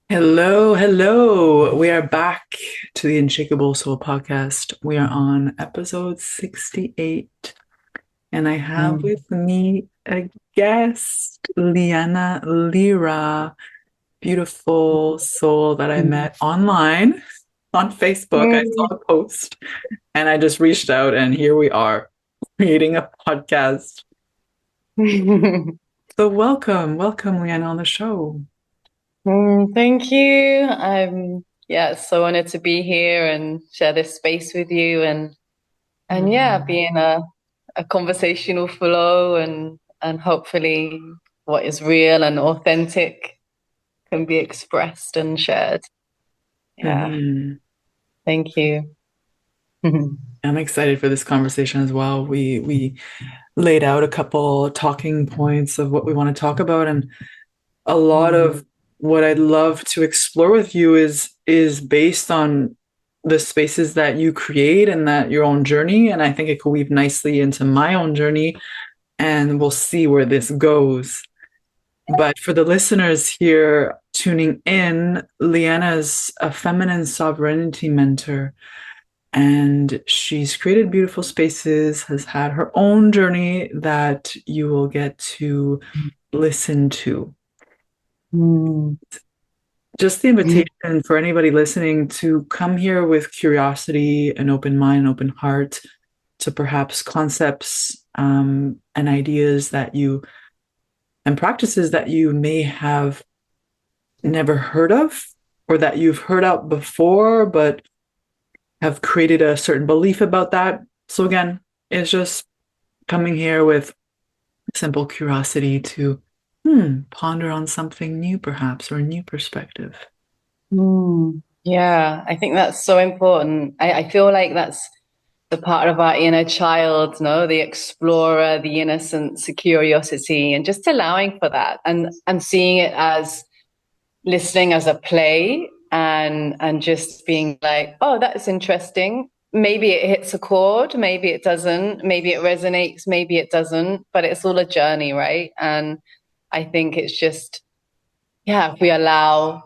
Hello, hello. We are back to the Unshakable Soul podcast. We are on episode 68, and I have Mm. with me a guest, Liana Lyra, beautiful soul that I met online on Facebook. I saw Mm. a post and I just reached out, and here we are creating a podcast. So, welcome, Liana, on the show. Thank you. It's so honored to be here and share this space with you and Mm. be in a conversational flow and hopefully what is real and authentic can be expressed and shared. Yeah, Mhm. thank you. I'm excited for this conversation as well. We laid out a couple talking points of what we want to talk about, and a lot of what I'd love to explore with you is based on the spaces that you create and that your own journey. And I think it could weave nicely into my own journey, and we'll see where this goes. But for the listeners here tuning in, Liana's a feminine sovereignty mentor, and she's created beautiful spaces, has had her own journey that you will get to listen to. Mm. Just the invitation for anybody listening to come here with curiosity, an open mind, an open heart to perhaps concepts and ideas that you and practices that you may have never heard of, or that you've heard of before but have created a certain belief about that. So again, it's just coming here with simple curiosity to ponder on something new, perhaps, or a new perspective. Yeah, I think that's so important. I feel like that's the part of our inner child, no, the explorer, the innocence, the curiosity, and just allowing for that and seeing it as listening as a play and just being like, oh, that's interesting. Maybe it hits a chord, maybe it doesn't, maybe it resonates, maybe it doesn't, but it's all a journey, right? And I think it's just, yeah, if we allow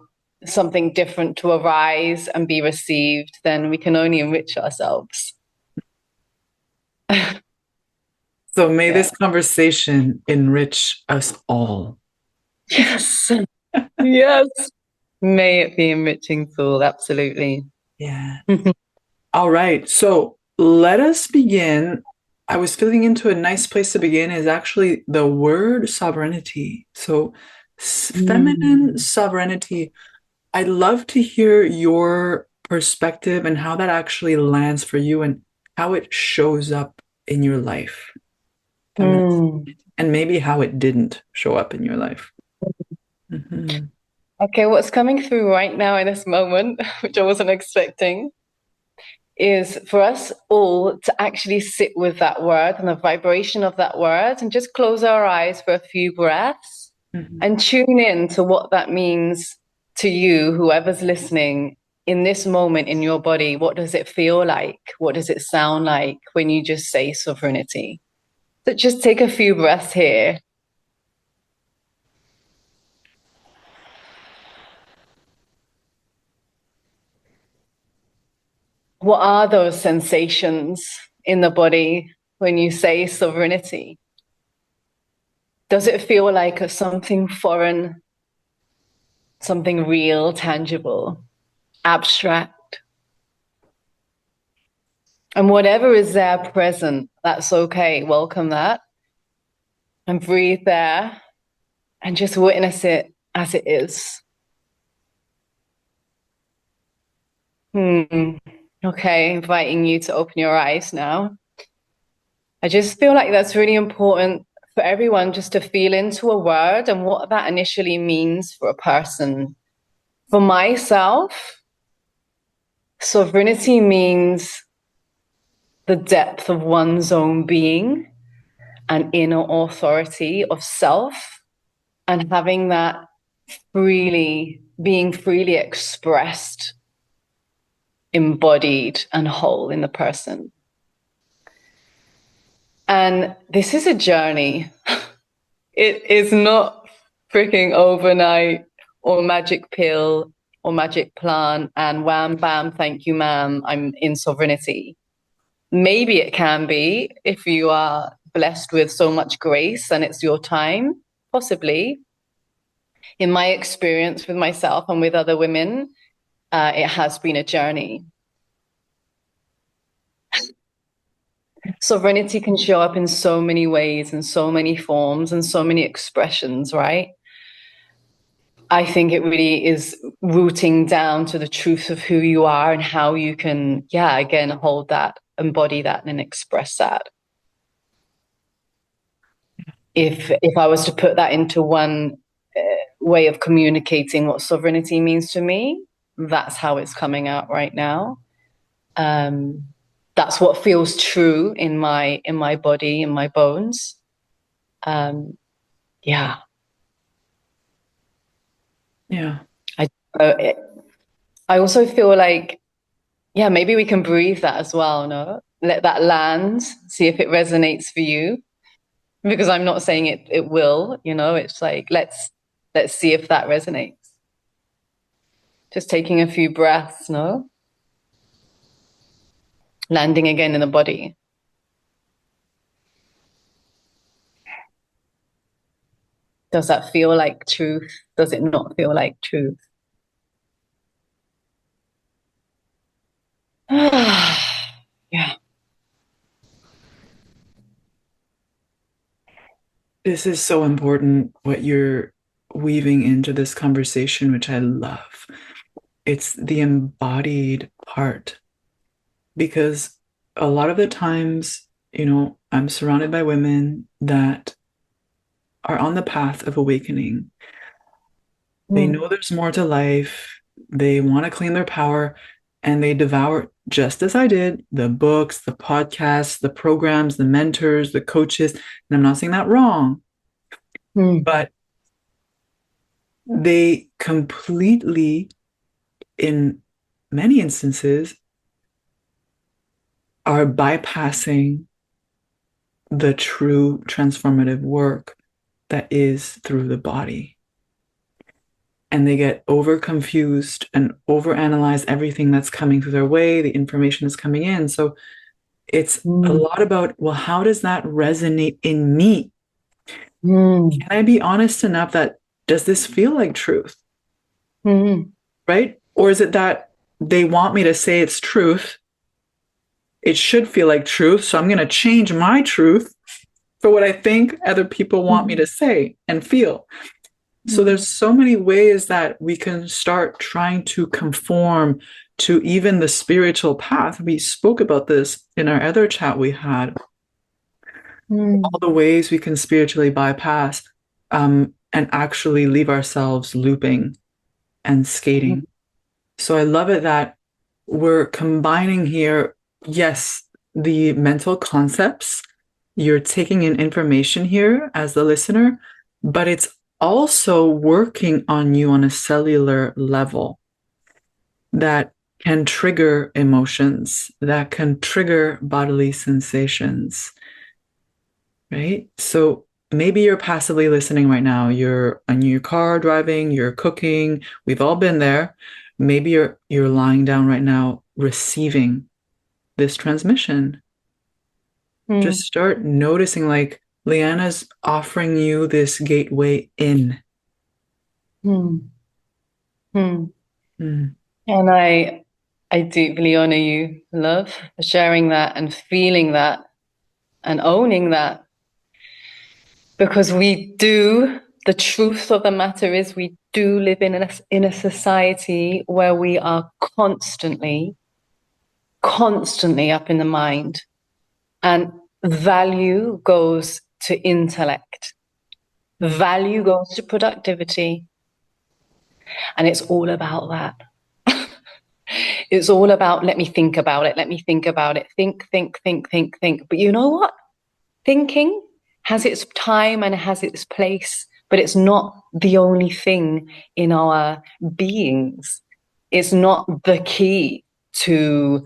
something different to arise and be received, then we can only enrich ourselves. So may Yeah. this conversation enrich us all. Yes. Yes. May it be enriching tool. Absolutely. Yeah. All right. So let us begin. I was feeling into a nice place to begin is actually the word sovereignty. So feminine Mm. sovereignty. I'd love to hear your perspective and how that actually lands for you and how it shows up in your life. Feminine, Mm. and maybe how it didn't show up in your life. Mhm. Okay, what's coming through right now in this moment, which I wasn't expecting, is for us all to actually sit with that word and the vibration of that word and just close our eyes for a few breaths Mhm. and tune in to what that means to you, whoever's listening, in this moment in your body. What does it feel like? What does it sound like when you just say sovereignty? So just take a few breaths here. What are those sensations in the body when you say sovereignty? Does it feel like something foreign, something real, tangible, abstract? And whatever is there present, that's okay. Welcome that and breathe there and just witness it as it is. Okay, inviting you to open your eyes now. I just feel like that's really important for everyone just to feel into a word and what that initially means for a person. For myself, sovereignty means the depth of one's own being and inner authority of self and having that being freely expressed, embodied, and whole in the person. And this is a journey. It is not freaking overnight. or magic pill or magic plant and wham bam, thank you ma'am, I'm in sovereignty. Maybe it can be if you are blessed with so much grace and it's your time, possibly. In my experience with myself and with other women, it has been a journey. Sovereignty can show up in so many ways and so many forms and so many expressions, right? I think it really is rooting down to the truth of who you are and how you can, again, hold that, embody that, and express that. If I was to put that into one way of communicating what sovereignty means to me, that's how it's coming out right now. That's what feels true in my body, in my bones. Yeah. I also feel like, maybe we can breathe that as well, no? Let that land, see if it resonates for you. Because I'm not saying it will, it's like, let's see if that resonates. Just taking a few breaths, no? Landing again in the body. Does that feel like truth? Does it not feel like truth? Yeah. This is so important, what you're weaving into this conversation, which I love. It's the embodied part. Because a lot of the times, I'm surrounded by women that are on the path of awakening. They know there's more to life. They want to claim their power, and they devour, just as I did, the books, the podcasts, the programs, the mentors, the coaches. And I'm not saying that wrong, but they completely, in many instances, are bypassing the true transformative work that is through the body. And they get over confused and over analyze everything that's coming through their way. The information is coming in. So it's a lot about, well, how does that resonate in me? Can I be honest enough that, does this feel like truth? Right? Or is it that they want me to say it's truth? It should feel like truth. So I'm going to change my truth for what I think other people want me to say and feel. So there's so many ways that we can start trying to conform to even the spiritual path. We spoke about this in our other chat we had. All the ways we can spiritually bypass and actually leave ourselves looping and skating. So I love it that we're combining here, yes, the mental concepts. You're taking in information here as the listener, but it's also working on you on a cellular level that can trigger emotions, that can trigger bodily sensations, right? So maybe you're passively listening right now. You're in your car driving, you're cooking. We've all been there. Maybe you're lying down right now receiving this transmission. Just start noticing, like, Liana's offering you this gateway in. And I deeply honor you, love, for sharing that and feeling that and owning that. Because the truth of the matter is, we do live in a society where we are constantly up in the mind. And value goes to intellect. Value goes to productivity. And it's all about that. It's all about, let me think about it. Let me think about it. Think. But you know what? Thinking has its time and it has its place, but it's not the only thing in our beings. It's not the key to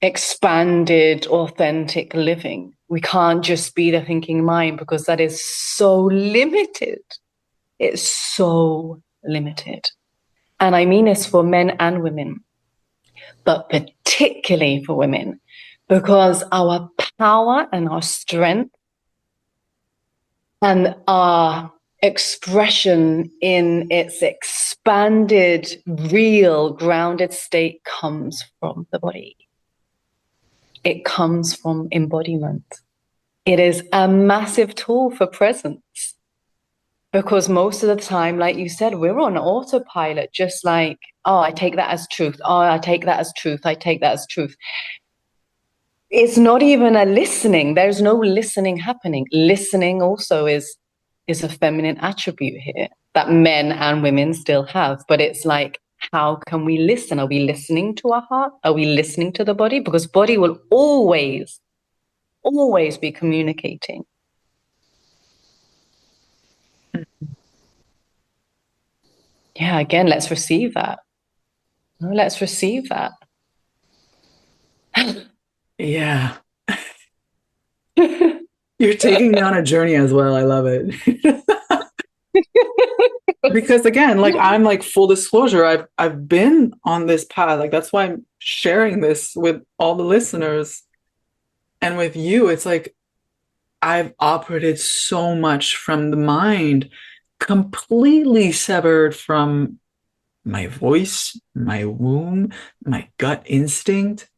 expanded, authentic living. We can't just be the thinking mind, because that is so limited. It's so limited. And I mean this for men and women, but particularly for women, because our power and our strength and our expression in its expanded, real, grounded state comes from the body. It comes from embodiment. It is a massive tool for presence. Because most of the time, like you said, we're on autopilot, just like, oh, I take that as truth. Oh, I take that as truth. I take that as truth. It's not even a listening. There's no listening happening. Listening also is a feminine attribute here that men and women still have. But it's like, how can we listen? Are we listening to our heart? Are we listening to the body? Because body will always, always be communicating. Yeah, again, let's receive that. Let's receive that. Yeah. You're taking me on a journey as well. I love it. Because again, like I'm like full disclosure, I've been on this path. Like that's why I'm sharing this with all the listeners and with you. It's like I've operated so much from the mind, completely severed from my voice, my womb, my gut instinct,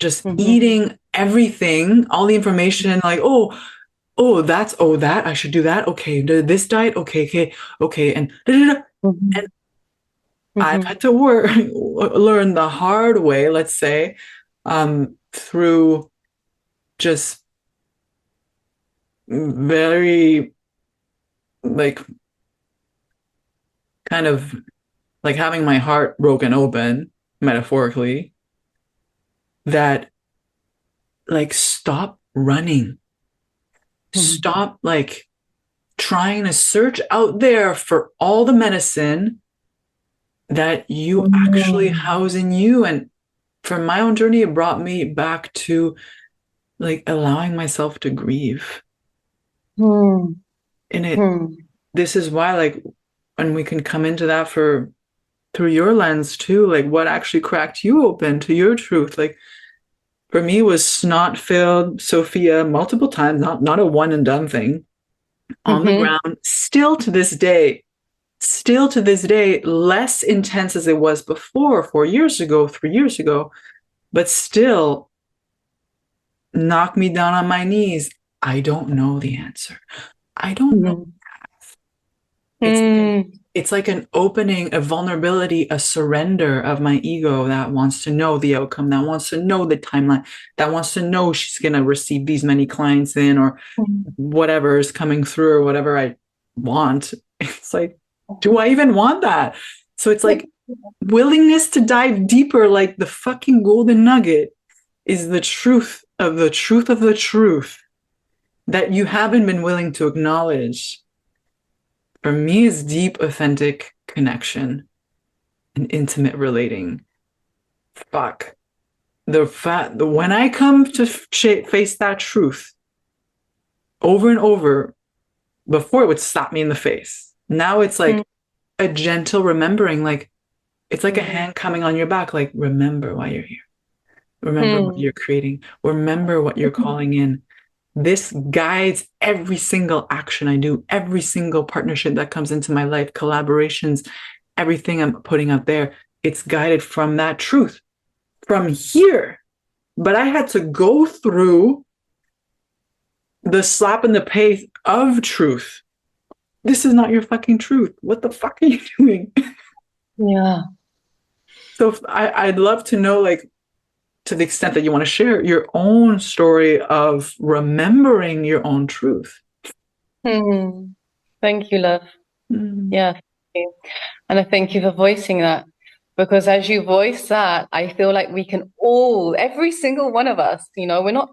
just eating everything, all the information, like, that I should do that. Okay, this diet. Okay. And I've had to learn the hard way, let's say, through just very like kind of like having my heart broken open, metaphorically, that like stop running, stop like trying to search out there for all the medicine that you actually house in you. And from my own journey, it brought me back to like allowing myself to grieve. And this is why, like, and we can come into that through your lens too, like what actually cracked you open to your truth. Like for me was snot-filled Sophia multiple times, not a one and done thing, on the ground, still to this day, less intense as it was before, 4 years ago, 3 years ago, but still knock me down on my knees. I don't know the answer. I don't know. It's like an opening, a vulnerability, a surrender of my ego that wants to know the outcome, that wants to know the timeline, that wants to know she's going to receive these many clients in or whatever is coming through or whatever I want. It's like, do I even want that? So it's like willingness to dive deeper, like the fucking golden nugget is the truth of the truth of the truth that you haven't been willing to acknowledge. For me, is deep, authentic connection and intimate relating. Fuck. When I come to face that truth over and over, before it would slap me in the face. Now it's like a gentle remembering, like it's like a hand coming on your back, like remember why you're here. Remember what you're creating. Remember what you're calling in. This guides every single action I do, every single partnership that comes into my life, collaborations, everything I'm putting out there. It's guided from that truth, from here. But I had to go through the slap in the face of truth. This is not your fucking truth. What the fuck are you doing? Yeah. So I'd love to know, like, to the extent that you want to share your own story of remembering your own truth. Thank you, love. Yeah. Thank you. And I thank you for voicing that, because as you voice that, I feel like we can all, every single one of us, you know, we're not,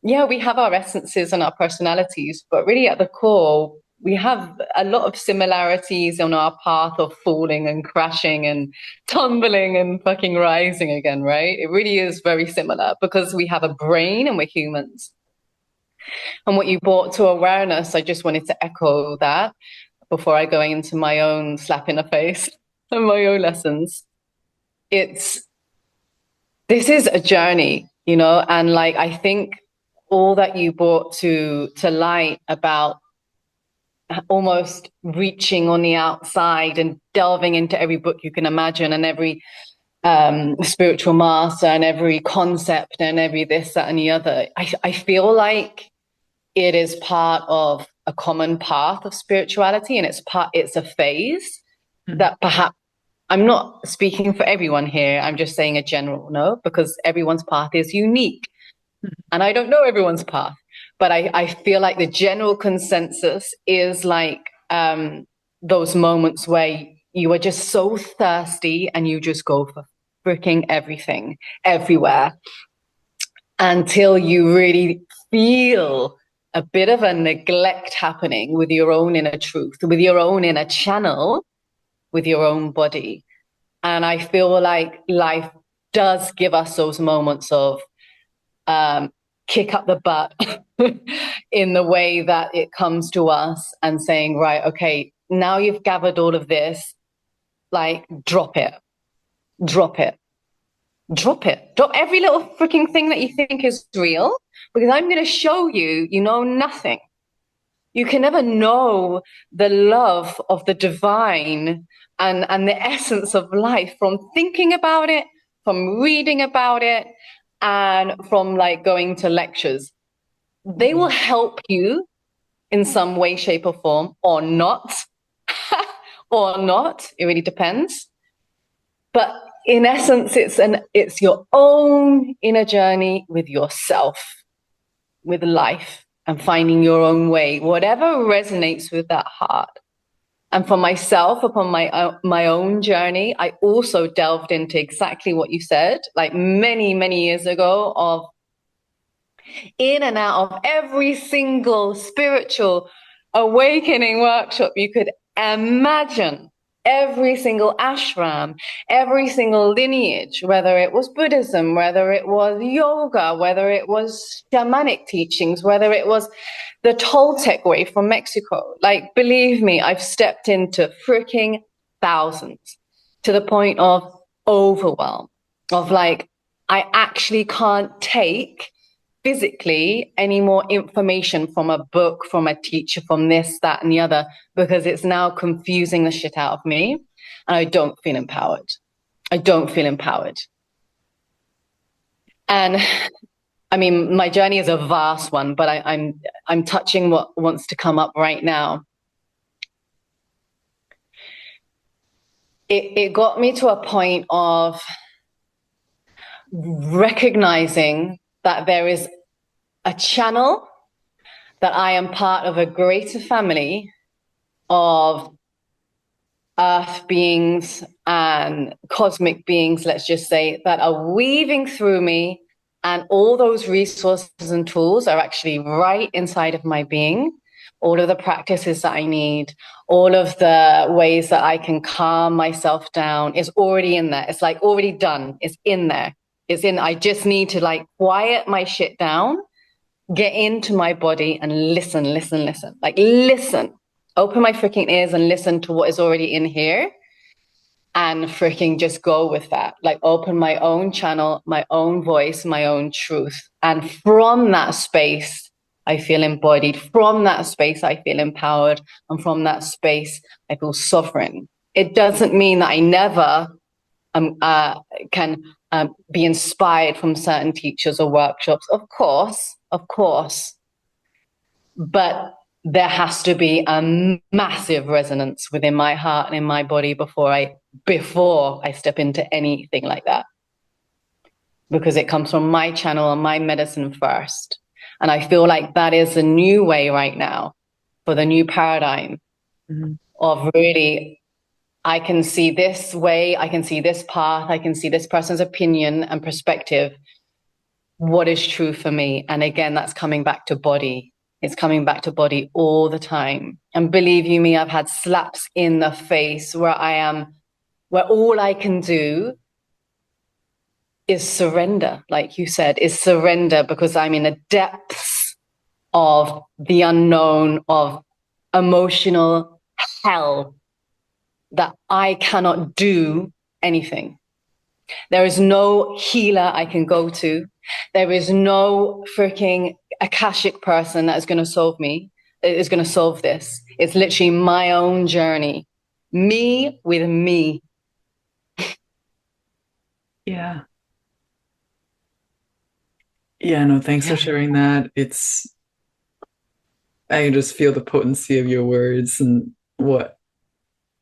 yeah, we have our essences and our personalities, but really at the core, we have a lot of similarities on our path of falling and crashing and tumbling and fucking rising again, right? It really is very similar because we have a brain and we're humans. And what you brought to awareness, I just wanted to echo that, before I go into my own slap in the face and my own lessons. This is a journey, you know, and like I think all that you brought to light about almost reaching on the outside and delving into every book you can imagine and every spiritual master and every concept and every this, that, and the other. I feel like it is part of a common path of spirituality, and it's a phase that perhaps, I'm not speaking for everyone here, I'm just saying a general, no, because everyone's path is unique. And I don't know everyone's path, but I feel like the general consensus is like those moments where you are just so thirsty and you just go for freaking everything, everywhere, until you really feel a bit of a neglect happening with your own inner truth, with your own inner channel, with your own body. And I feel like life does give us those moments of kick up the butt in the way that it comes to us and saying, right, okay, now you've gathered all of this, like drop it, drop it, drop it, drop every little freaking thing that you think is real, because I'm going to show you, you know nothing. You can never know the love of the divine and the essence of life from thinking about it, from reading about it, and from like going to lectures. They will help you in some way, shape, or form, or not, or not. It really depends. But in essence, it's your own inner journey with yourself, with life, and finding your own way, whatever resonates with that heart. And for myself, upon my own journey, I also delved into exactly what you said, like many, many years ago, of in and out of every single spiritual awakening workshop you could imagine, every single ashram, every single lineage, whether it was Buddhism, whether it was yoga, whether it was shamanic teachings, whether it was the Toltec way from Mexico. Like, believe me, I've stepped into freaking thousands, to the point of overwhelm, of like, I actually can't take physically any more information from a book, from a teacher, from this, that, and the other, because it's now confusing the shit out of me. And I don't feel empowered. I don't feel empowered. And I mean, my journey is a vast one, but I'm touching what wants to come up right now. It got me to a point of recognizing that there is a channel, that I am part of a greater family of earth beings and cosmic beings, let's just say, that are weaving through me. And all those resources and tools are actually right inside of my being. All of the practices that I need, all of the ways that I can calm myself down is already in there. It's like already done. It's in there. I just need to like quiet my shit down, get into my body and listen. Like listen, open my freaking ears and listen to what is already in here, and freaking just go with that. Like open my own channel, my own voice, my own truth. And from that space, I feel embodied. From that space, I feel empowered. And from that space, I feel sovereign. It doesn't mean that I never can be inspired from certain teachers or workshops. Of course. But there has to be a massive resonance within my heart and in my body before I step into anything like that. Because it comes from my channel and my medicine first. And I feel like that is a new way right now for the new paradigm of really, I can see this way, I can see this path, I can see this person's opinion and perspective. What is true for me? And again, that's coming back to body. It's coming back to body all the time. And believe you me, I've had slaps in the face where all I can do is surrender, like you said, is surrender, because I'm in the depths of the unknown, of emotional hell that I cannot do anything. There is no healer I can go to. There is no freaking Akashic person that is going to solve me, is going to solve this. It's literally my own journey. Me with me. Yeah. Yeah, no, thanks for Yeah. sharing that. I can just feel the potency of your words and what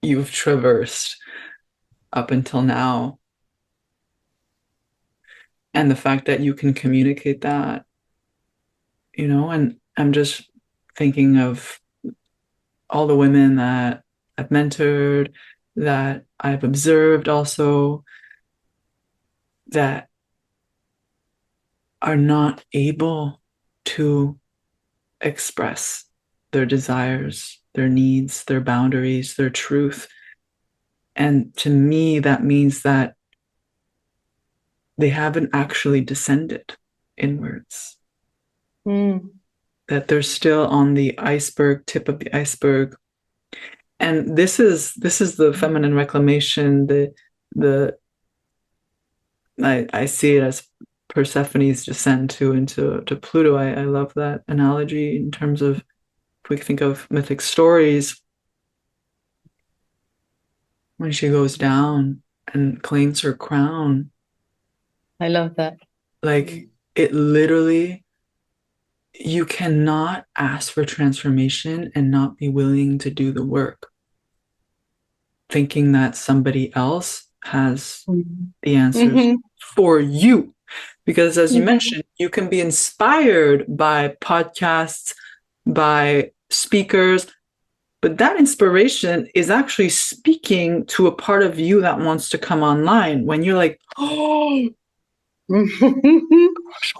you've traversed up until now. And the fact that you can communicate that, and I'm just thinking of all the women that I've mentored, that I've observed also, that are not able to express their desires, their needs, their boundaries, their truth. And to me, that means that they haven't actually descended inwards, that they're still on the tip of the iceberg. And this is the feminine reclamation, the I see it as Persephone's descent into Pluto. I love that analogy in terms of, if we think of mythic stories, when she goes down and claims her crown, I love that. like it literally, you cannot ask for transformation and not be willing to do the work, thinking that somebody else has the answers for you. Because as you mentioned, you can be inspired by podcasts, by speakers, but that inspiration is actually speaking to a part of you that wants to come online when you're like, oh, oh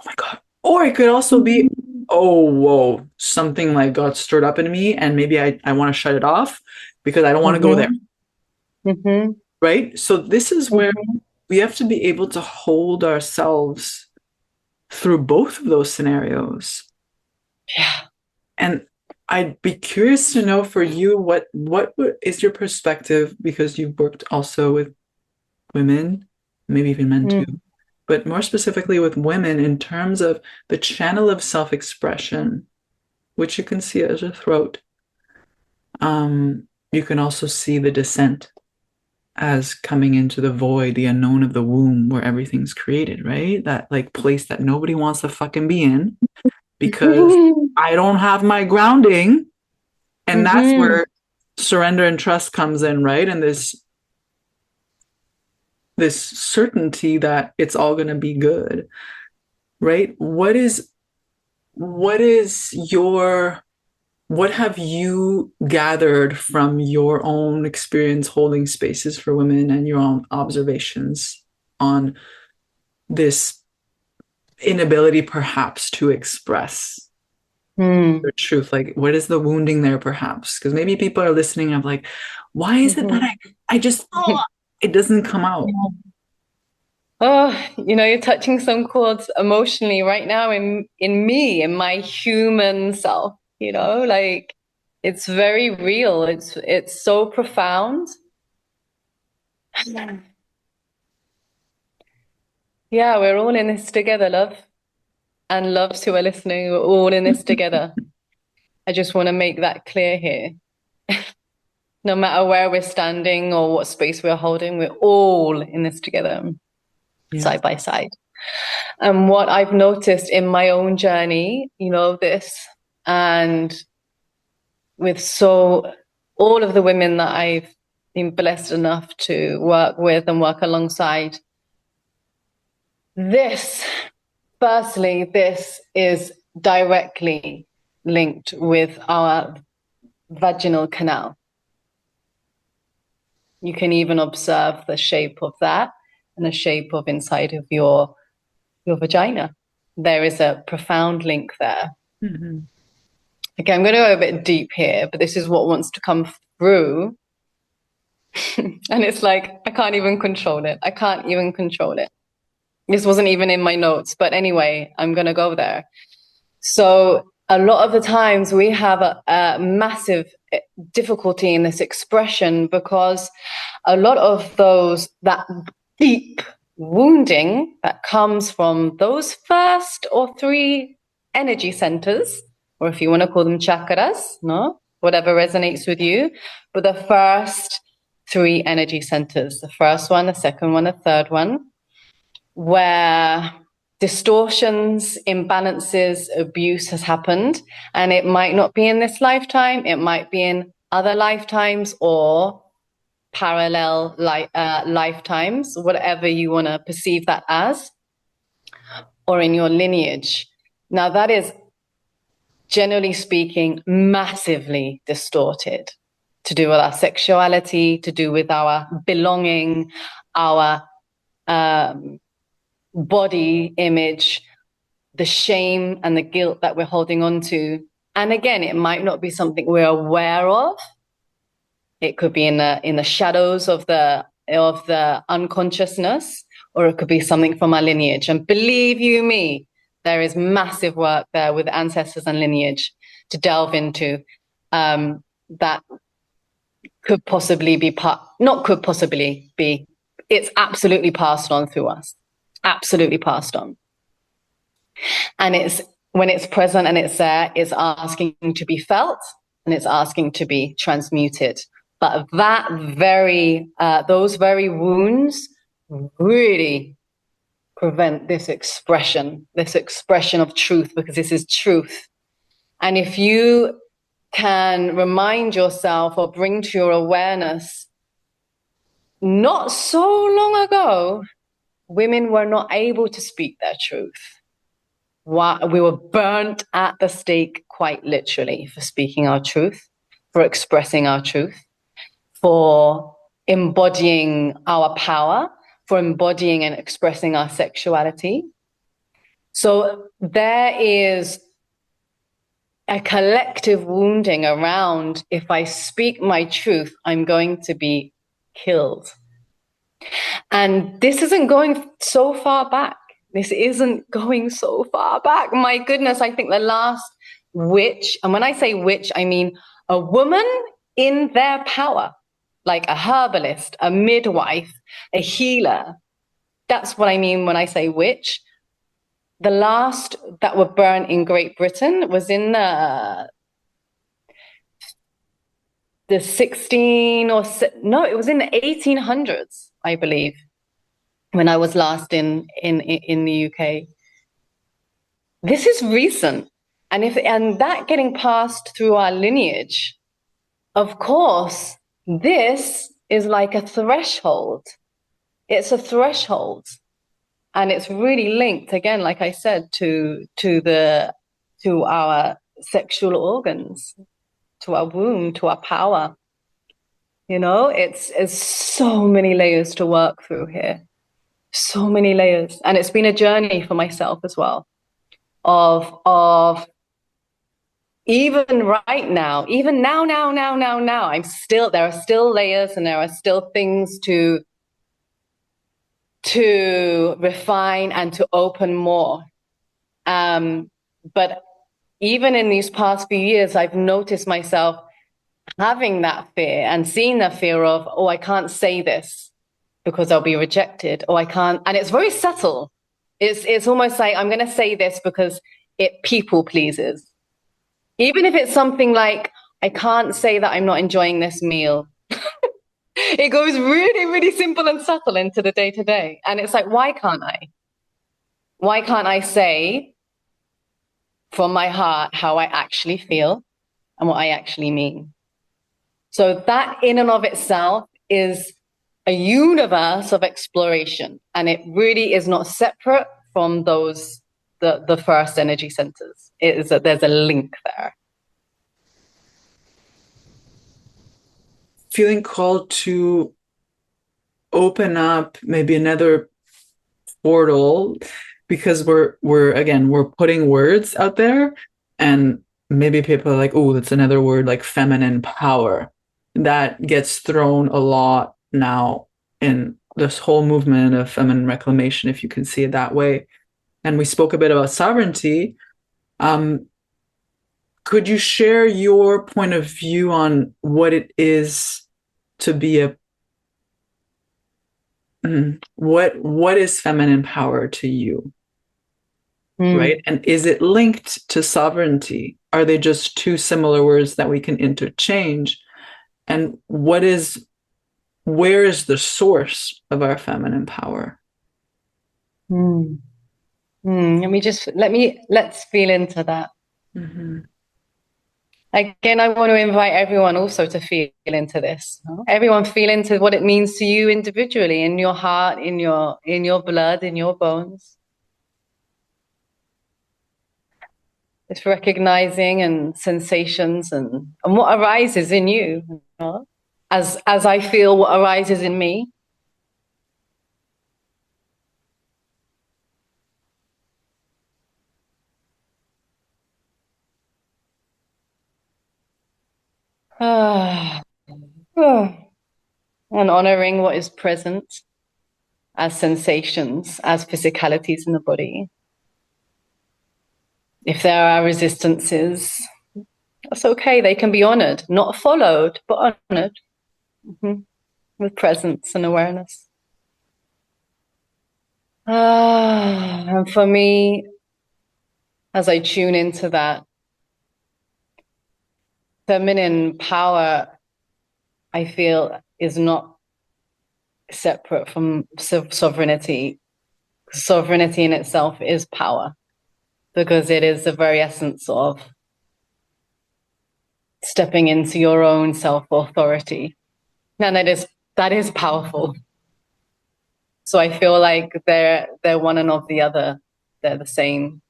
my God. Or it could also be, oh, whoa, something like got stirred up in me and maybe I want to shut it off because I don't want to go there. Right? So this is where we have to be able to hold ourselves through both of those scenarios. Yeah. And I'd be curious to know for you, what is your perspective, because you've worked also with women, maybe even men too, but more specifically with women in terms of the channel of self-expression, which you can see as a throat. You can also see the descent as coming into the void, the unknown of the womb where everything's created, right? That like place that nobody wants to fucking be in because I don't have my grounding. And that's where surrender and trust comes in, right? And this certainty that it's all going to be good, right? What have you gathered from your own experience holding spaces for women and your own observations on this inability perhaps to express their truth? Like, what is the wounding there perhaps? Because maybe people are listening of like, why is it that I just, it doesn't come out? Oh, you're touching some chords emotionally right now in me, in my human self, like it's very real. It's so profound. Yeah, we're all in this together, love. And loves who are listening, we're all in this together. I just want to make that clear here. No matter where we're standing or what space we're holding, we're all in this together, side by side. And what I've noticed in my own journey, this, and with all of the women that I've been blessed enough to work with and work alongside, firstly, this is directly linked with our vaginal canal. You can even observe the shape of that and the shape of inside of your vagina. There is a profound link there. Okay, I'm going to go a bit deep here, but this is what wants to come through. And it's like, I can't even control it. I can't even control it. This wasn't even in my notes, but anyway, I'm going to go there. So a lot of the times we have a massive difficulty in this expression because a lot of that deep wounding that comes from those first or three energy centers, or if you want to call them chakras, no, whatever resonates with you, but the first three energy centers, the first one, the second one, the third one, where distortions, imbalances, abuse has happened. And it might not be in this lifetime, it might be in other lifetimes or parallel lifetimes, whatever you want to perceive that as, or in your lineage. Now, that is, generally speaking, massively distorted, to do with our sexuality, to do with our belonging, our body image, the shame and the guilt that we're holding on to. And again, it might not be something we're aware of. It could be in the shadows of the unconsciousness, or it could be something from our lineage. And believe you me, there is massive work there with ancestors and lineage to delve into, that could possibly be it's absolutely passed on through us. Absolutely passed on. And it's when it's present and it's there, it's asking to be felt and it's asking to be transmuted. But those very wounds really prevent this expression of truth, because this is truth. And if you can remind yourself or bring to your awareness, not so long ago, women were not able to speak their truth. We were burnt at the stake, quite literally, for speaking our truth, for expressing our truth, for embodying our power, for embodying and expressing our sexuality. So there is a collective wounding around, if I speak my truth, I'm going to be killed. And this isn't going so far back. This isn't going so far back. My goodness, I think the last witch, and when I say witch, I mean a woman in their power, like a herbalist, a midwife, a healer. That's what I mean when I say witch. The last that were burnt in Great Britain was in the 16 or no, it was in the 1800s, I believe, when I was last in the UK. This is recent, and that getting passed through our lineage, of course, this is like a threshold. It's a threshold. And it's really linked, again, like I said, to our sexual organs, to our womb, to our power. You know, it's so many layers to work through here. So many layers. And it's been a journey for myself as well, of even right now, even now, there are still layers and there are still things to refine and to open more. But even in these past few years, I've noticed myself having that fear and seeing the fear of, oh, I can't say this because I'll be rejected. Oh, I can't. And it's very subtle. It's almost like I'm going to say this because it people pleases. Even if it's something like, I can't say that I'm not enjoying this meal. It goes really, really simple and subtle into the day-to-day. And it's like, why can't I? Why can't I say from my heart how I actually feel and what I actually mean? So that in and of itself is a universe of exploration. And it really is not separate from the first energy centers. It is there's a link there. Feeling called to open up maybe another portal, because we're putting words out there, and maybe people are like, oh, that's another word, like feminine power, that gets thrown a lot now in this whole movement of feminine reclamation, if you can see it that way. And we spoke a bit about sovereignty. could you share your point of view on what it is to be a what is feminine power to you, right? And is it linked to sovereignty? Are they just two similar words that we can interchange? And where is the source of our feminine power? Let's feel into that. Mm-hmm. Again, I want to invite everyone also to feel into this. Everyone feel into what it means to you individually, in your heart, in your blood, in your bones. It's recognizing and sensations and what arises in you, as I feel what arises in me. And honoring what is present as sensations, as physicalities in the body. If there are resistances, that's okay. They can be honored, not followed, but honored with presence and awareness. And for me, as I tune into that, feminine power, I feel, is not separate from sovereignty. Sovereignty in itself is power, because it is the very essence of stepping into your own self-authority. And that is powerful. So I feel like they're one and of the other. They're the same.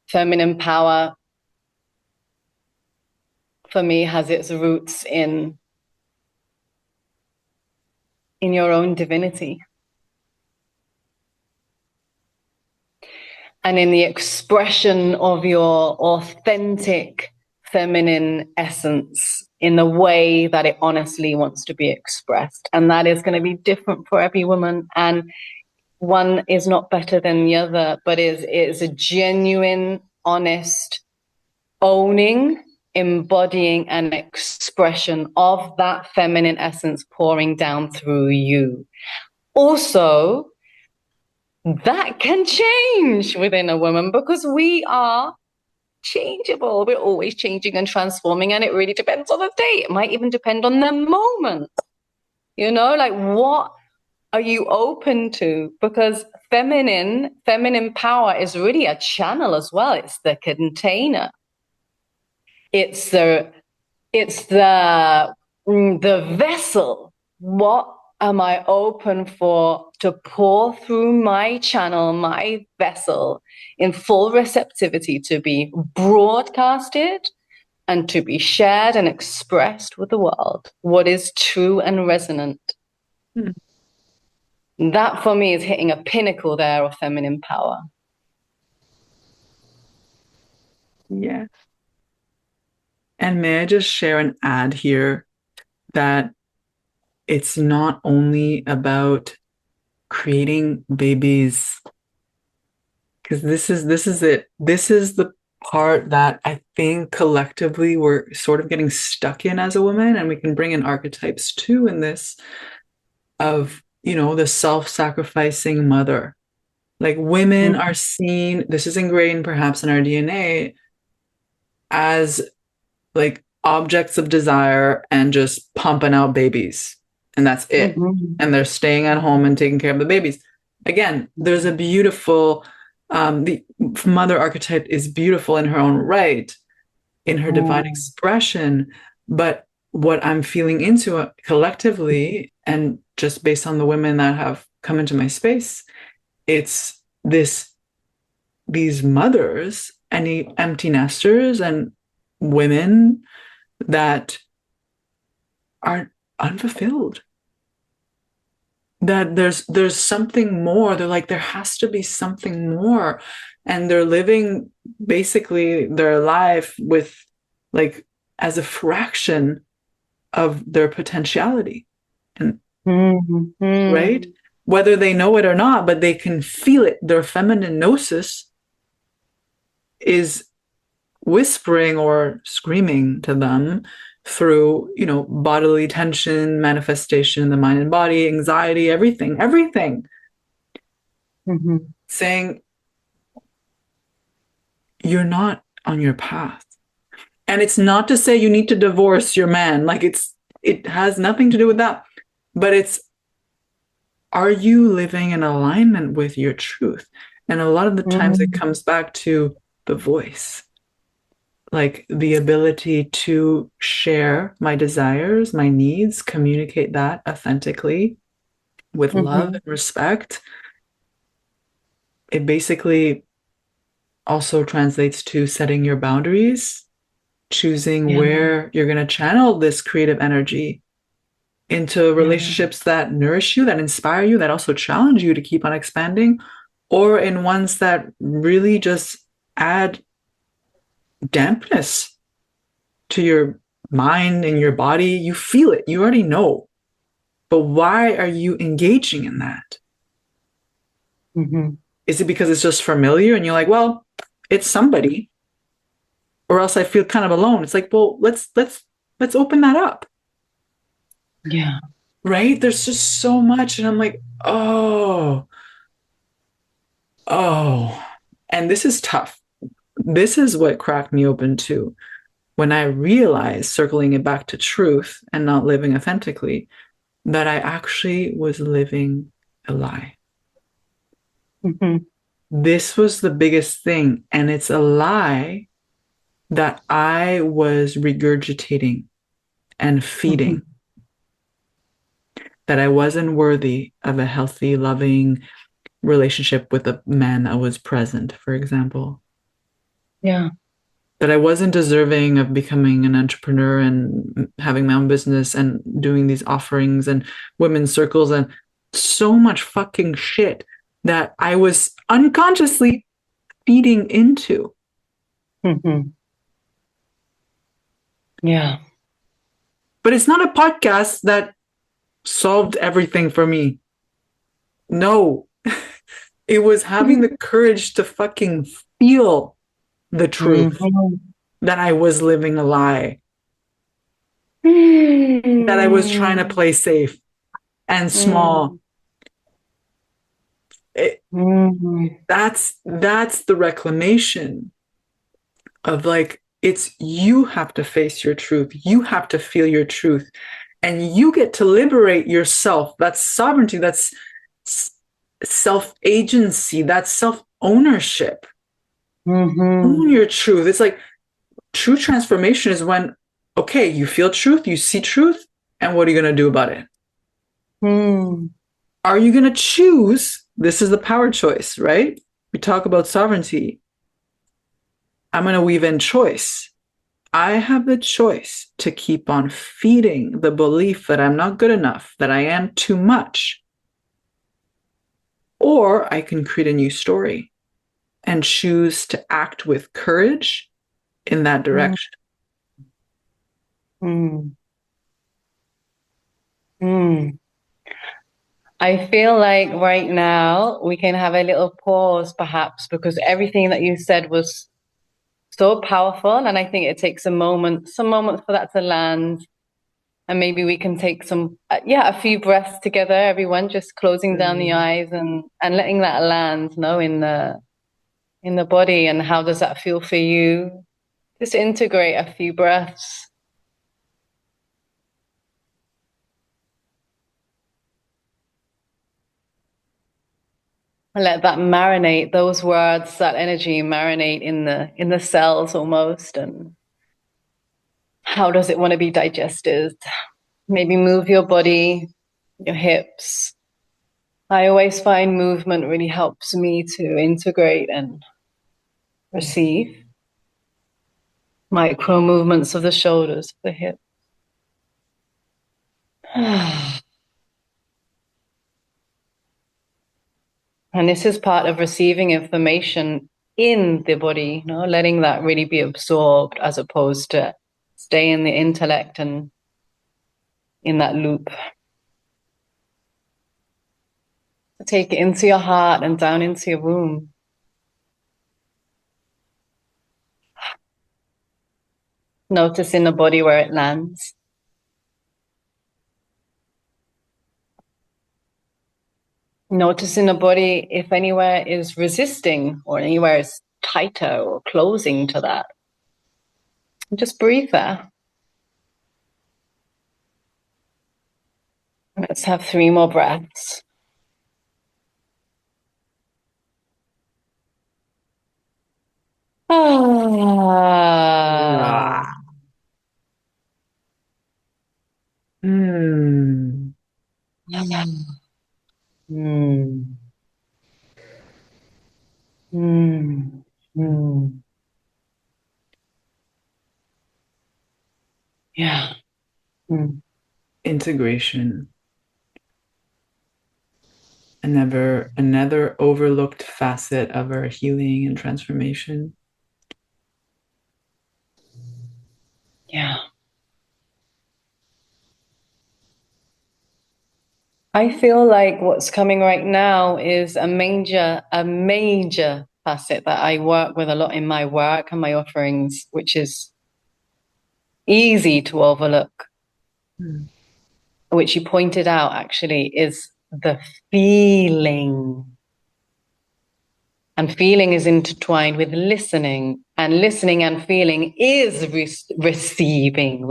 Feminine power, for me, has its roots in your own divinity. And in the expression of your authentic feminine essence in the way that it honestly wants to be expressed. And that is going to be different for every woman. And one is not better than the other, but is a genuine, honest owning, embodying, and expression of that feminine essence pouring down through you. Also, that can change within a woman, because we are changeable. We're always changing and transforming, and it really depends on the day. It might even depend on the moment. Like, what are you open to? Because feminine power is really a channel as well. It's the container. It's the vessel. What am I open for to pour through my channel, my vessel, in full receptivity to be broadcasted and to be shared and expressed with the world? What is true and resonant? That for me is hitting a pinnacle there of feminine power. Yes. And may I just share and add here that it's not only about creating babies, because this is it. This is the part that I think collectively we're sort of getting stuck in as a woman, and we can bring in archetypes too in this of, the self-sacrificing mother. Like, women are seen, this is ingrained perhaps in our DNA, as like objects of desire and just pumping out babies, and that's it. And they're staying at home and taking care of the babies. Again, there's a beautiful the mother archetype is beautiful in her own right, in her divine expression, but what I'm feeling into collectively, and just based on the women that have come into my space, it's these mothers and the empty nesters and women that are unfulfilled, that there's something more. They're like, there has to be something more, and they're living basically their life with, like, as a fraction of their potentiality. And right, whether they know it or not, but they can feel it. Their feminine gnosis is whispering or screaming to them through, bodily tension, manifestation in the mind and body, anxiety, everything, saying, you're not on your path. And it's not to say you need to divorce your man. Like it has nothing to do with that. But it's, are you living in alignment with your truth? And a lot of the times it comes back to the voice, like the ability to share my desires, my needs, communicate that authentically with love and respect. It basically also translates to setting your boundaries, choosing where you're going to channel this creative energy into relationships that nourish you, that inspire you, that also challenge you to keep on expanding, or in ones that really just add dampness to your mind and your body. You feel it, you already know. But why are you engaging in that? Is it because it's just familiar and you're like, well, it's somebody, or else I feel kind of alone? It's like, well, let's open that up. Yeah. Right? There's just so much. And I'm like, oh. And this is tough. This is what cracked me open too. When I realized, circling it back to truth and not living authentically, that I actually was living a lie. This was the biggest thing. And it's a lie that I was regurgitating and feeding, that I wasn't worthy of a healthy, loving relationship with a man that was present, for example. Yeah. That I wasn't deserving of becoming an entrepreneur and having my own business and doing these offerings and women's circles and so much fucking shit that I was unconsciously feeding into. Yeah. But it's not a podcast that solved everything for me. No, it was having the courage to fucking feel the truth that I was living a lie, that I was trying to play safe and small. That's the reclamation of like, it's, you have to face your truth. You have to feel your truth and you get to liberate yourself. That's sovereignty. That's self-agency. That's self-ownership. Own your truth. It's like true transformation is when, okay, you feel truth, you see truth, and what are you going to do about it? Are you going to choose? This is the power choice, right? We talk about sovereignty. I'm going to weave in choice. I have the choice to keep on feeding the belief that I'm not good enough, that I am too much. Or I can create a new story and choose to act with courage in that direction. I feel like right now we can have a little pause, perhaps, because everything that you said was so powerful. And I think it takes some moments for that to land. And maybe we can take a few breaths together, everyone, just closing down the eyes and letting that land, in the body. And how does that feel for you? Just integrate a few breaths. And let that marinate, those words, that energy marinate in the cells almost. And how does it want to be digested? Maybe move your body, your hips. I always find movement really helps me to integrate and receive. Micro movements of the shoulders, the hips. And this is part of receiving information in the body, letting that really be absorbed as opposed to stay in the intellect and in that loop. Take it into your heart and down into your womb. Notice in the body where it lands. Notice in the body if anywhere is resisting or anywhere is tighter or closing to that. And just breathe there. Let's have 3 more breaths. Ah. Mm. Mm. Mm. Mm. Yeah. Mm. Integration. Another overlooked facet of our healing and transformation. Yeah. I feel like what's coming right now is a major facet that I work with a lot in my work and my offerings, which is easy to overlook, Mm. which you pointed out actually is the feeling. And feeling is intertwined with listening, and listening and feeling is receiving.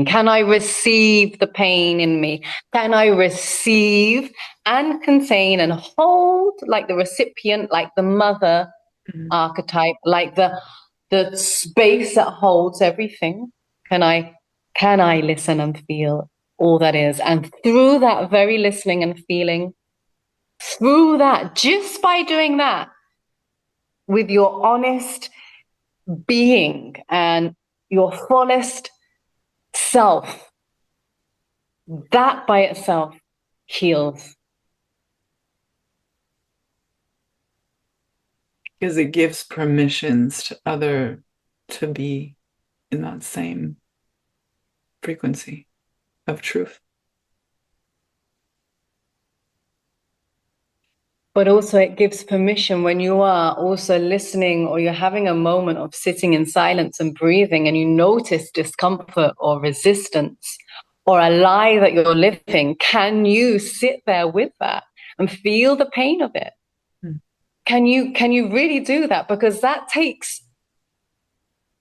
Can I receive the pain in me? Can I receive and contain and hold like the recipient, like the mother archetype, like the space that holds everything? Can I listen and feel all that is? And through that very listening and feeling, through that, just by doing that, with your honest being and your fullest self, that by itself heals. Because it gives permissions to other to be in that same frequency of truth. But also it gives permission when you are also listening or you're having a moment of sitting in silence and breathing and you notice discomfort or resistance or a lie that you're living. Can you sit there with that and feel the pain of it? Can you really do that? Because that takes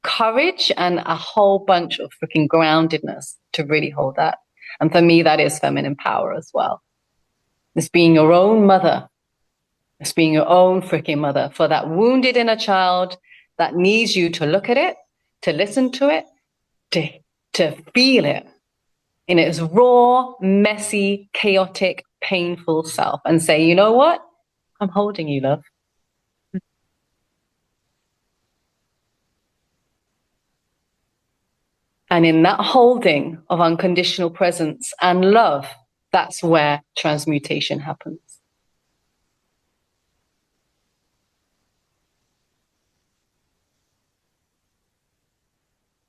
courage and a whole bunch of freaking groundedness to really hold that. And for me, that is feminine power as well. It's being your own mother. It's being your own freaking mother for that wounded inner child that needs you to look at it, to listen to it, to feel it in its raw, messy, chaotic, painful self and say, you know what? I'm holding you, love. And in that holding of unconditional presence and love, that's where transmutation happens.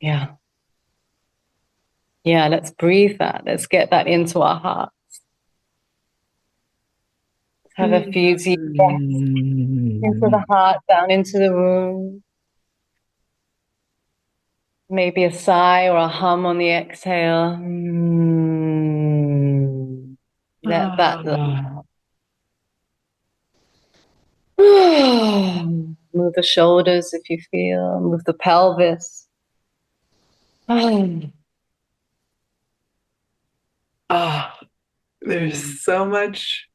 Yeah. Yeah, let's breathe that. Let's get that into our hearts. Have a few deep breaths into the heart, down into the room. Maybe a sigh or a hum on the exhale. Let that move the shoulders if you feel, move the pelvis. There's so much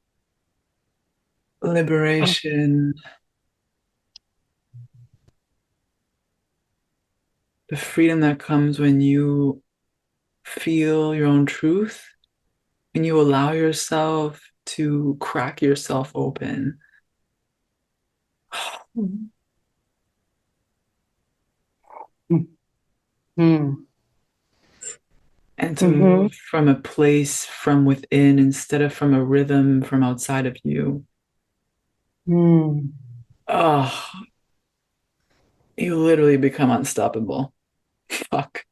liberation, the freedom that comes when you feel your own truth and you allow yourself to crack yourself open. And to move from a place from within instead of from a rhythm from outside of you. Oh, you literally become unstoppable. Fuck.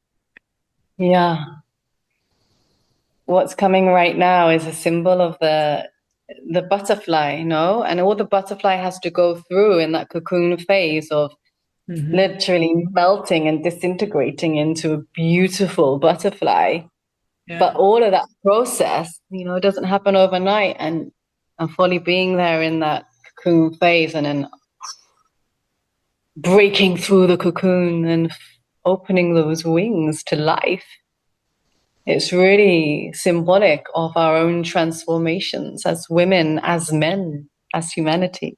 Yeah. What's coming right now is a symbol of the butterfly, no? And all the butterfly has to go through in that cocoon phase of literally melting and disintegrating into a beautiful butterfly. Yeah. But all of that process, doesn't happen overnight. And fully being there in that cocoon phase and then breaking through the cocoon and opening those wings to life. It's really symbolic of our own transformations as women, as men, as humanity.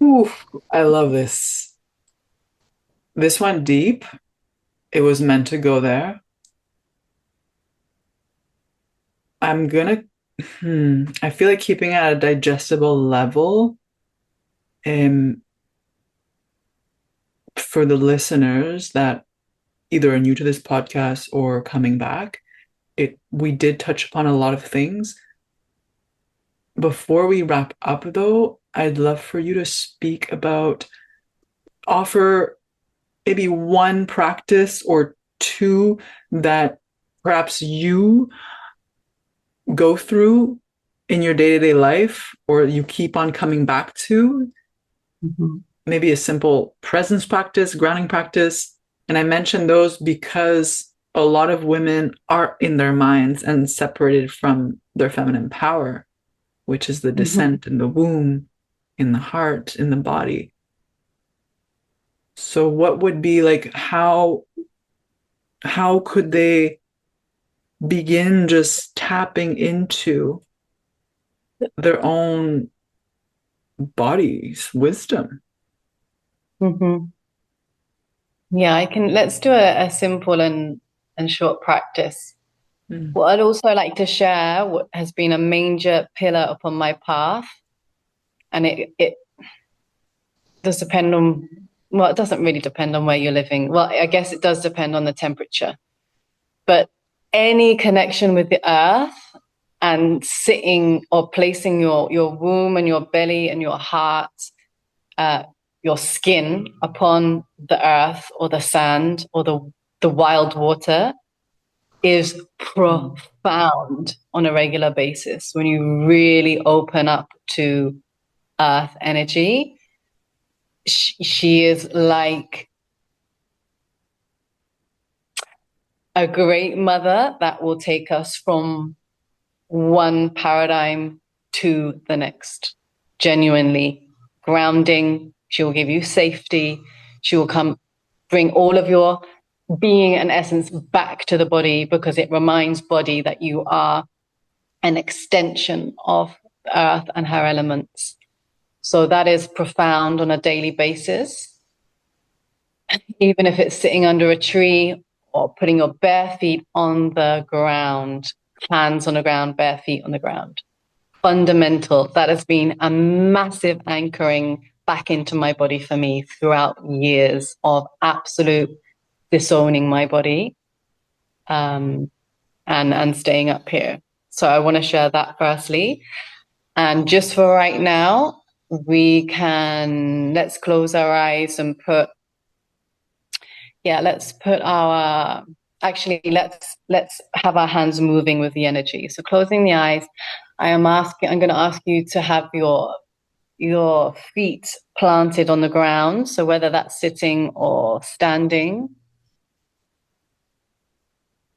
Oof, I love this. This went deep. It was meant to go there. I'm gonna, I feel like keeping it at a digestible level, um, for the listeners that either are new to this podcast or coming back. We did touch upon a lot of things. Before we wrap up, though, I'd love for you to speak about, offer maybe one practice or two that perhaps you go through in your day-to-day life or you keep on coming back to. Maybe a simple presence practice, grounding practice. And I mention those because a lot of women are in their minds and separated from their feminine power, which is the descent in the womb, in the heart, in the body. So what would be like, how could they begin just tapping into their own body's wisdom? Yeah, let's do a simple and short practice. What I'd also like to share, what has been a major pillar upon my path, and it does depend on, well, it doesn't really depend on where you're living. Well, I guess it does depend on the temperature. But any connection with the earth and sitting or placing your womb and your belly and your heart, your skin upon the earth or the sand or the wild water is profound on a regular basis. When you really open up to earth energy, she is like a great mother that will take us from one paradigm to the next. Genuinely grounding. She will give you safety. She will bring all of your being and essence back to the body, because it reminds body that you are an extension of the earth and her elements. So that is profound on a daily basis. Even if it's sitting under a tree or putting your bare feet on the ground, hands on the ground, bare feet on the ground. Fundamental. That has been a massive anchoring back into my body for me throughout years of absolute disowning my body, and staying up here. So I want to share that firstly. And just for right now, let's close our eyes and let's have our hands moving with the energy. So closing the eyes, I'm going to ask you to have your feet planted on the ground. So whether that's sitting or standing.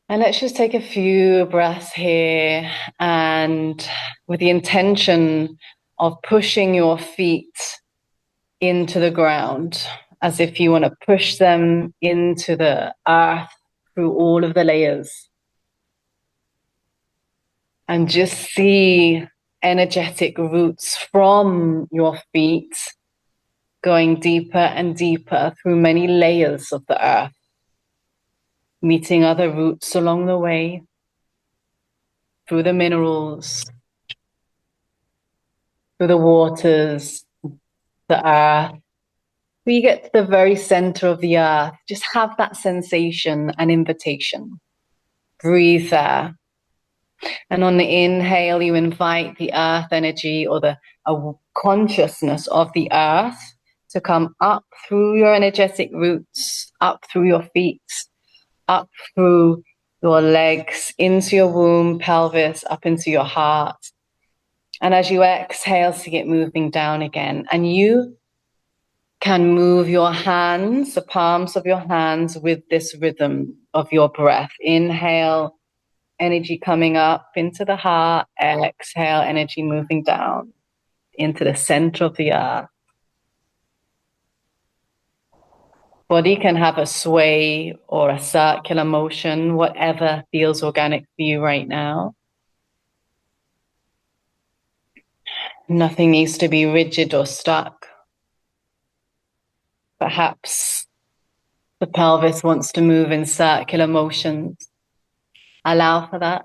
And let's just take a few breaths here, and with the intention of pushing your feet into the ground, as if you want to push them into the earth through all of the layers. And just see energetic roots from your feet going deeper and deeper through many layers of the earth, meeting other roots along the way, through the minerals, through the waters, the earth. When you get to the very center of the earth, just have that sensation and invitation. Breathe there. And on the inhale, you invite the earth energy or the consciousness of the earth to come up through your energetic roots, up through your feet, up through your legs, into your womb, pelvis, up into your heart, And as you exhale, see it moving down again. And you can move your hands, the palms of your hands, with this rhythm of your breath. Inhale, energy coming up into the heart. Exhale, energy moving down into the center of the earth. Body can have a sway or a circular motion, whatever feels organic for you right now. Nothing needs to be rigid or stuck. Perhaps the pelvis wants to move in circular motions. Allow for that.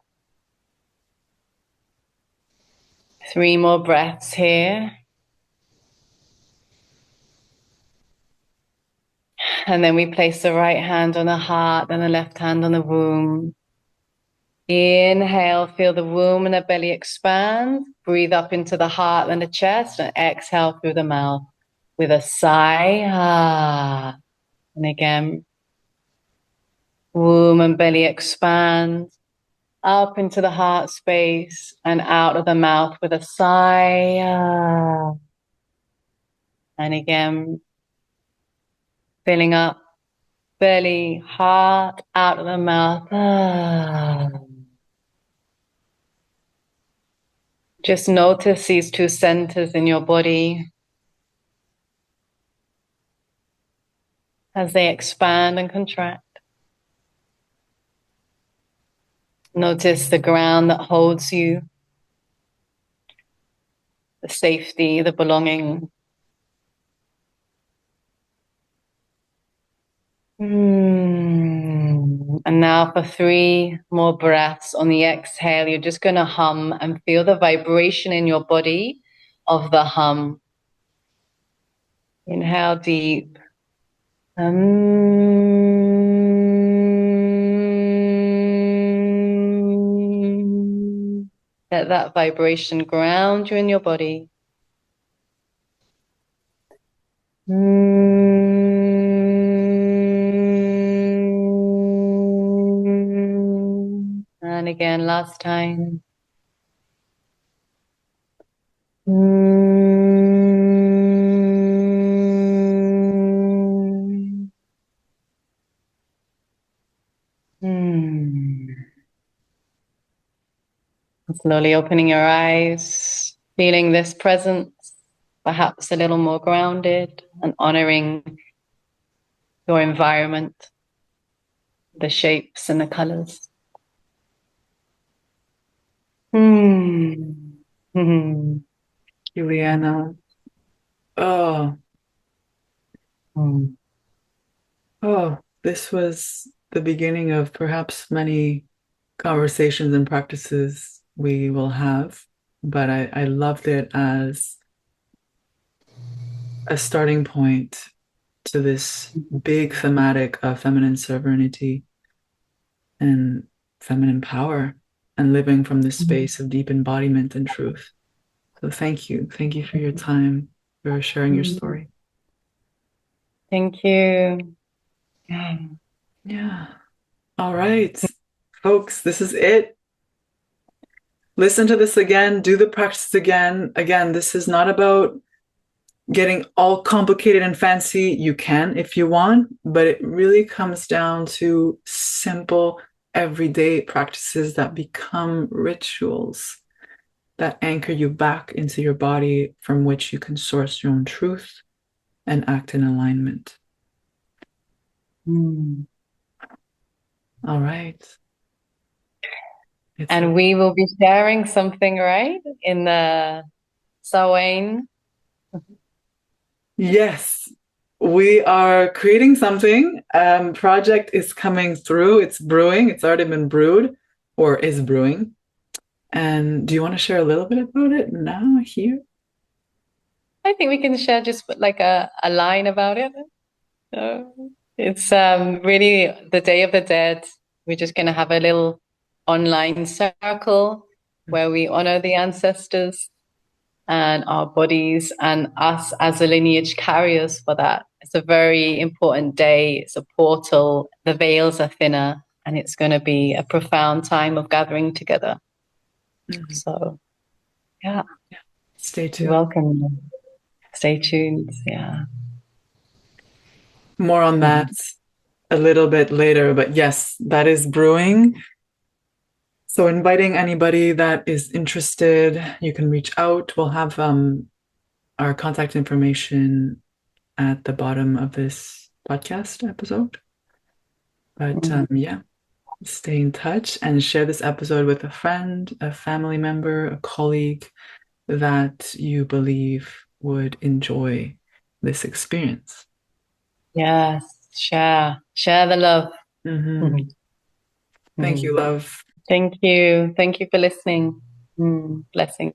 3 more breaths here. And then we place the right hand on the heart and the left hand on the womb. Inhale, feel the womb and the belly expand. Breathe up into the heart and the chest, and exhale through the mouth with a sigh. And again, womb and belly expand. Up into the heart space and out of the mouth with a sigh. And again, filling up belly, heart, out of the mouth. Just notice these 2 centers in your body as they expand and contract. Notice the ground that holds you, the safety, the belonging. And now for 3 more breaths. On the exhale, you're just going to hum and feel the vibration in your body of the hum. Inhale deep. Let that vibration ground you in your body. And again, last time. Slowly opening your eyes, feeling this presence, perhaps a little more grounded, and honoring your environment, the shapes and the colors. Liana. Oh, oh, this was the beginning of perhaps many conversations and practices we will have, but I loved it as a starting point to this big thematic of feminine sovereignty and feminine power and living from this space of deep embodiment and truth. So thank you. Thank you for your time, for sharing your story. Thank you. Yeah. All right, folks, this is it. Listen to this again, do the practice again. Again, this is not about getting all complicated and fancy. You can if you want, but it really comes down to simple, everyday practices that become rituals that anchor you back into your body, from which you can source your own truth and act in alignment. All right. And we will be sharing something, right? In the Samhain. Yes, we are creating something. Project is coming through. It's brewing. It's already been brewed or is brewing. And do you want to share a little bit about it now here? I think we can share just like a line about it. It's really the Day of the Dead. We're just going to have a little online circle where we honor the ancestors and our bodies and us as the lineage carriers for that. It's a very important day. It's a portal. The veils are thinner, and it's going to be a profound time of gathering together. So, Yeah. Stay You're tuned. welcome. Stay tuned. Yeah. More on that a little bit later, but yes, that is brewing. So inviting anybody that is interested, you can reach out. We'll have our contact information at the bottom of this podcast episode. But yeah, stay in touch and share this episode with a friend, a family member, a colleague that you believe would enjoy this experience. Yes. Share the love. Mm-hmm. Thank you, love. Thank you. Thank you for listening. Blessings.